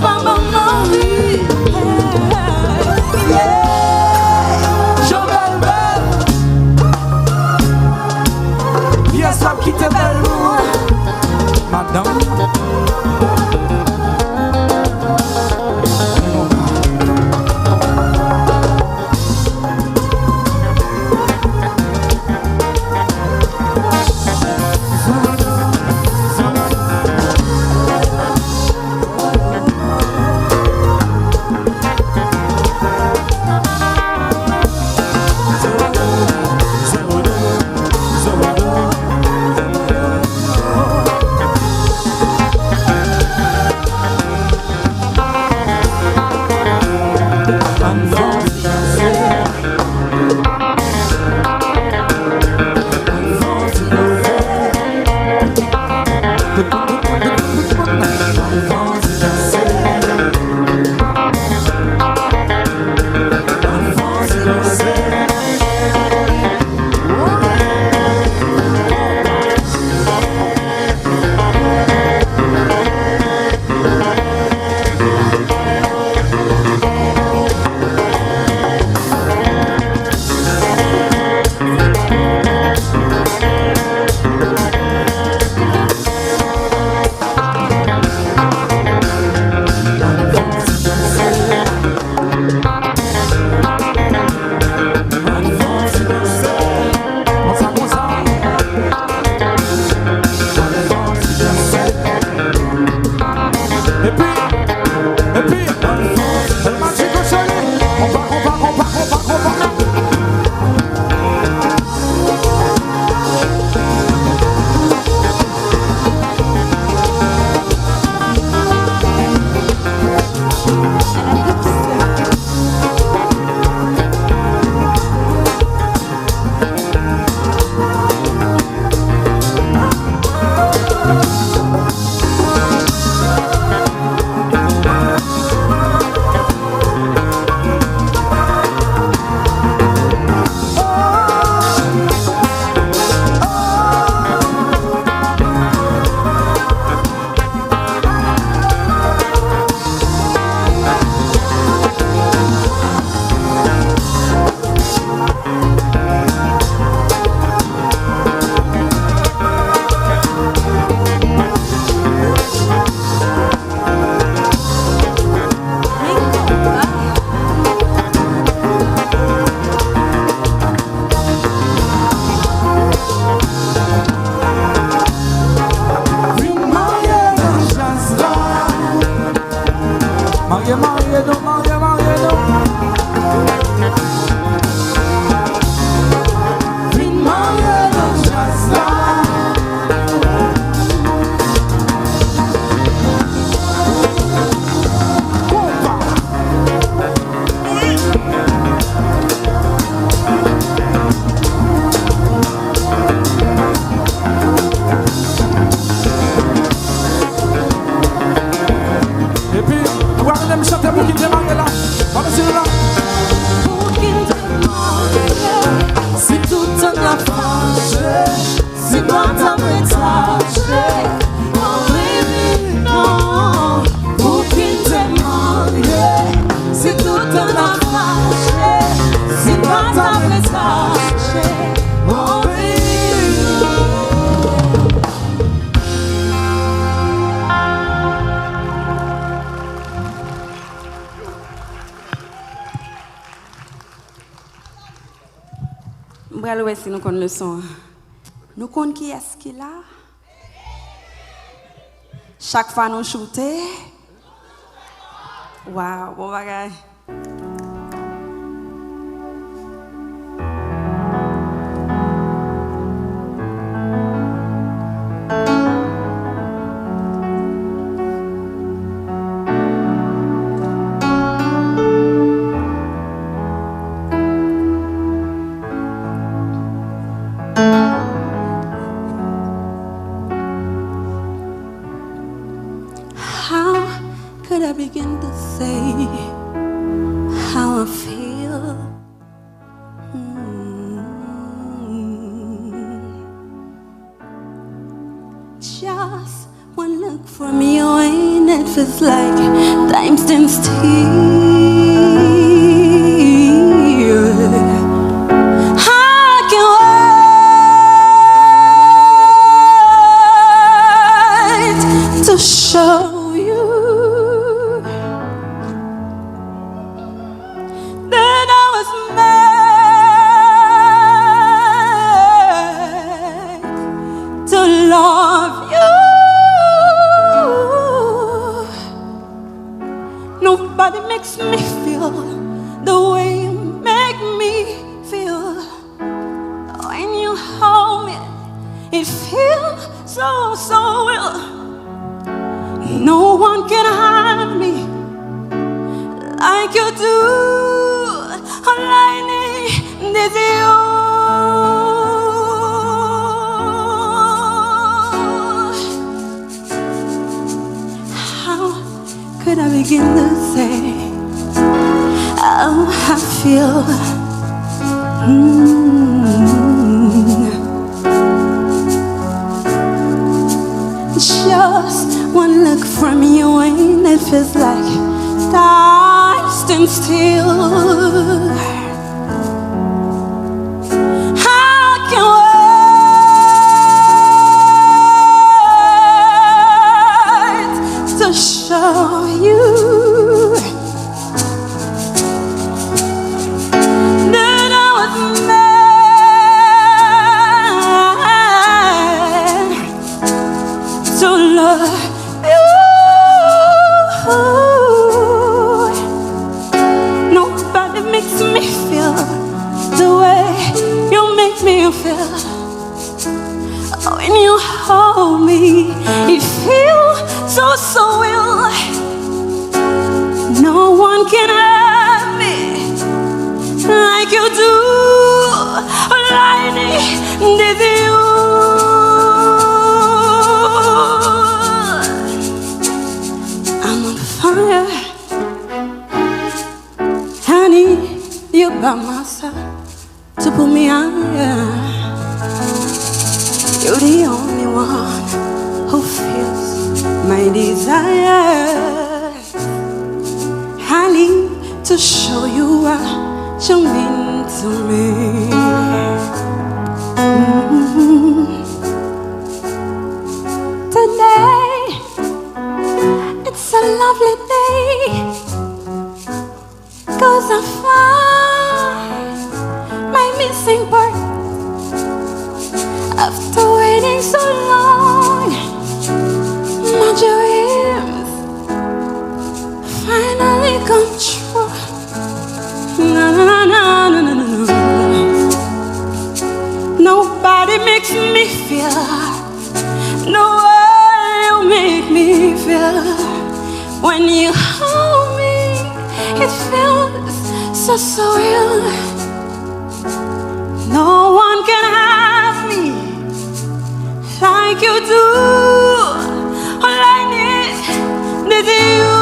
pas maman, oui. Jean belle. Yes, I'm qui t'es belle, madame. Si nous connaissons le son, nous connaissons qui est-ce qu'il a. Chaque fois nous shooter. Wow, bon bagage. begin to say how I feel. Just one look from you and it feels like time stands still. I can't wait to show you that I was made to love you. Nobody makes me feel the way you make me feel. When you hold me, it feels so real. No one can hide me like you do. All I need is you. How could I begin to say how I feel? Just one look from you and it feels like time stands still. I can't wait to show you that I was made to love you. Nobody makes me feel the way you make me feel. When you hold me, it feels so real. No one can have me like you do. All I need is you. I'm on fire. I need you by my side to put me higher. You're the only one who feels my desire. I need to show you what you mean to me. Today, it's a lovely day, 'cause I find my missing part. After waiting so long, my dreams finally come true. No. Nobody makes me feel the way you make me feel. When you hold me, it feels so real. No one can have me like you do. All I need is you.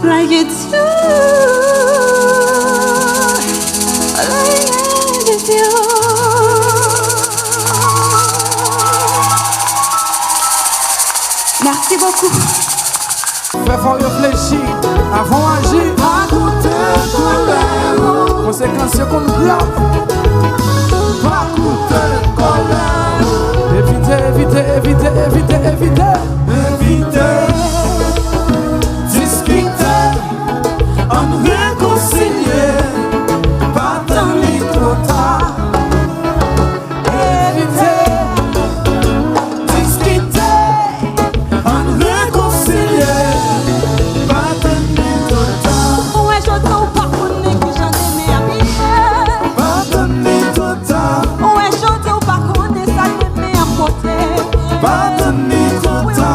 Like you do. All I need is you. Merci beaucoup. Fais fort réfléchir avant d'agir. À côté colère. Conséquences qu'on grave. À côté colère. Évitez. Discuter. En réconcilier. Pas tant ni trop tard. Pas de ni trop tard.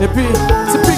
Et puis, typique.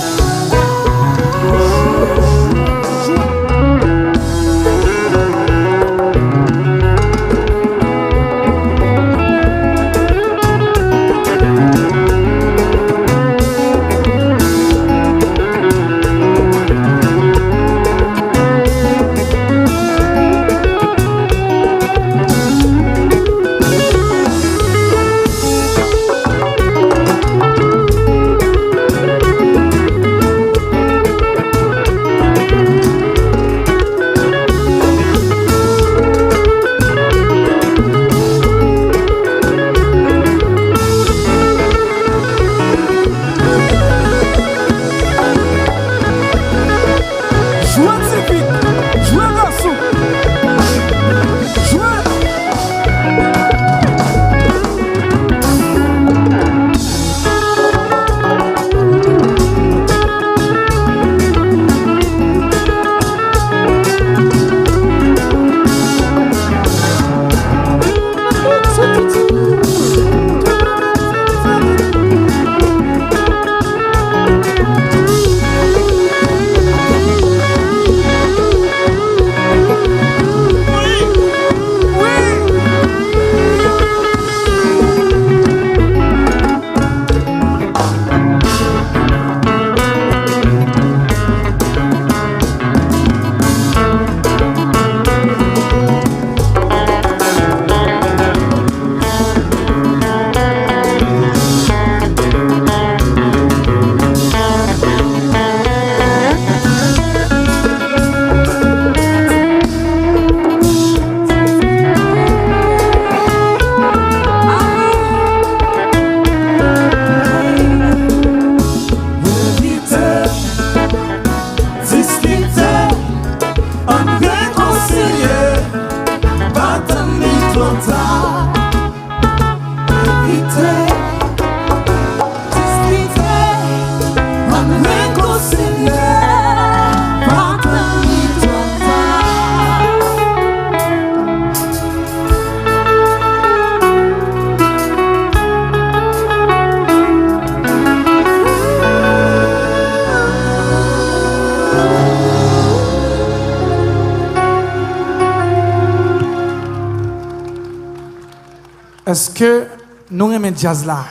Est-ce que nous aimons jazz là?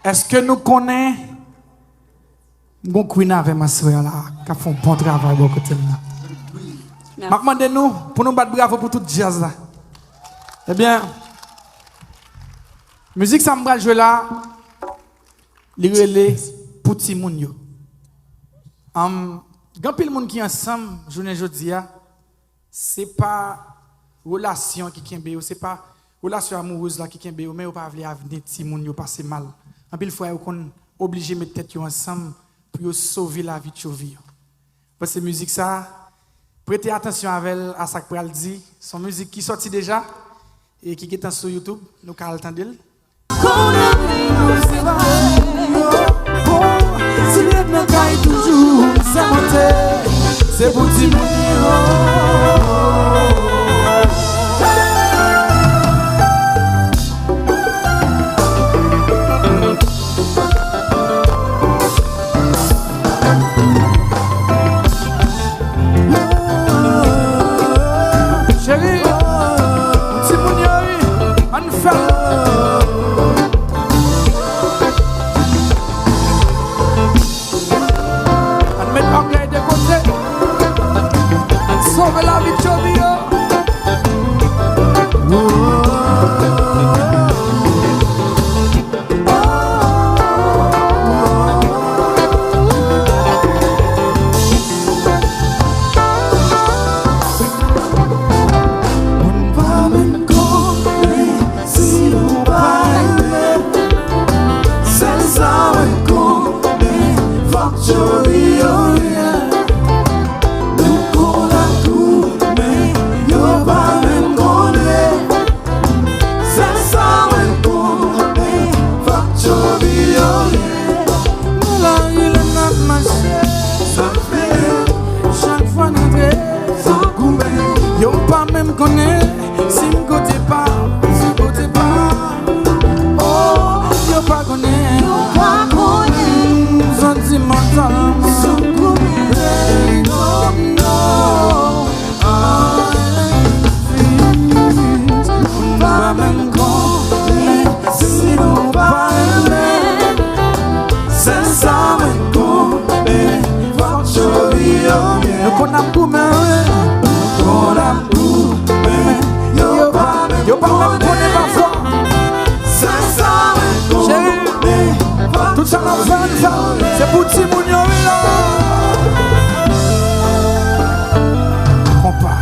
Est-ce que nous connaissons mon queen avec ma soeur là, qui font un bon travail de côté là? Je demande nous pour nous battre bravo pour tout jazz là. Eh bien, musique ça me jouer là, les relais pour petit moun yo. Grand pile monde qui ensemble journée jodi a, c'est pas relation qui kembe, c'est pas relation amoureuse là qui kembe, mais ou pas vle avenir ti moun yo passer mal. En pile fois qu'on obligé mettre tête yo ensemble pour sauver la vie de vie. Parce que musique ça, prêtez attention à ça que pral dit, son musique qui sorti déjà et qui est sur YouTube, nous ca entendre. C'est pour ti pas connaître. Nous connaissons tout, mais yo pas même connaît ma foi. Chérie, tout ça m'a fait ça. C'est pour ti moun yo là. Konpa.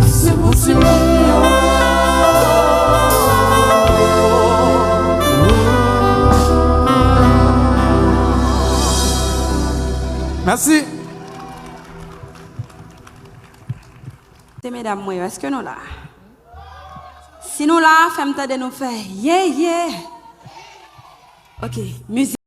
C'est pour si Merci. C'est mesdames, moi, est-ce que nous là? Si nous là, femme de nous faire, yeah, yeah. Ok, musique.